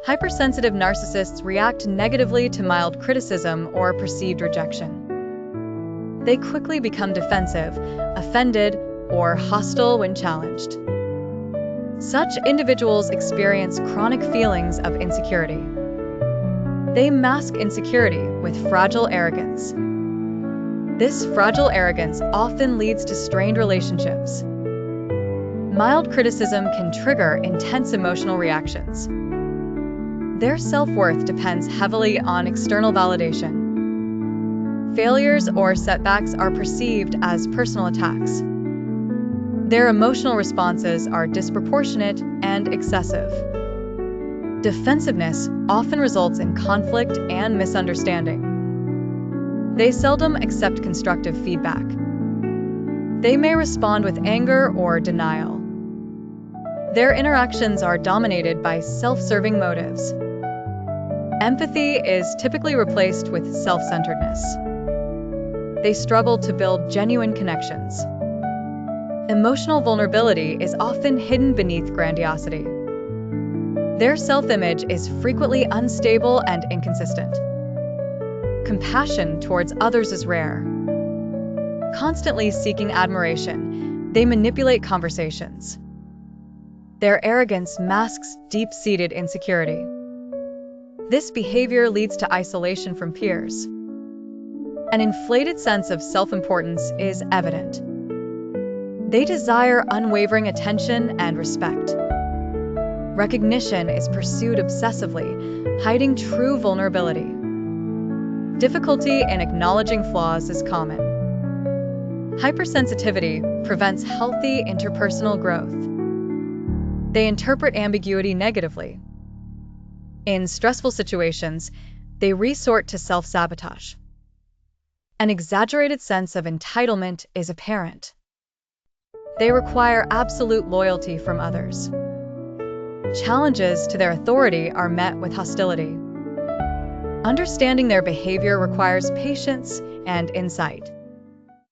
Hypersensitive narcissists react negatively to mild criticism or perceived rejection. They quickly become defensive, offended, or hostile when challenged. Such individuals experience chronic feelings of insecurity. They mask insecurity with fragile arrogance. This fragile arrogance often leads to strained relationships. Mild criticism can trigger intense emotional reactions. Their self-worth depends heavily on external validation. Failures or setbacks are perceived as personal attacks. Their emotional responses are disproportionate and excessive. Defensiveness often results in conflict and misunderstanding. They seldom accept constructive feedback. They may respond with anger or denial. Their interactions are dominated by self-serving motives. Empathy is typically replaced with self-centeredness. They struggle to build genuine connections. Emotional vulnerability is often hidden beneath grandiosity. Their self-image is frequently unstable and inconsistent. Compassion towards others is rare. Constantly seeking admiration, they manipulate conversations. Their arrogance masks deep-seated insecurity. This behavior leads to isolation from peers. An inflated sense of self-importance is evident. They desire unwavering attention and respect. Recognition is pursued obsessively, hiding true vulnerability. Difficulty in acknowledging flaws is common. Hypersensitivity prevents healthy interpersonal growth. They interpret ambiguity negatively. In stressful situations, they resort to self-sabotage. An exaggerated sense of entitlement is apparent. They require absolute loyalty from others. Challenges to their authority are met with hostility. Understanding their behavior requires patience and insight.